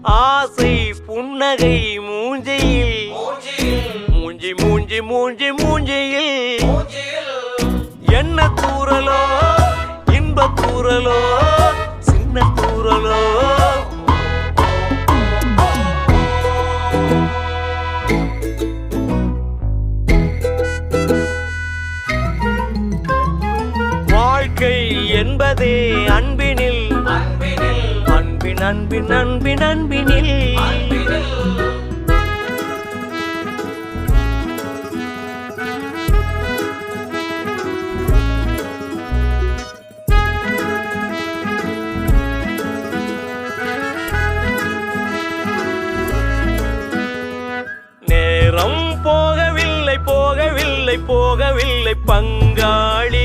ஆசை புன்னகை மூஞ்சியில் மூஞ்சி மூஞ்சி மூஞ்சி மூஞ்சியில் என்ன தூரலோ இன்ப தூரலோ சின்ன தூரலோ வாழ்க்கை என்பதே அன்பினில் அன்பின் அன்பின் அன்பின் அன்பினில் நேரம் போகவில்லை போகவில்லை போகவில்லை பங்காளி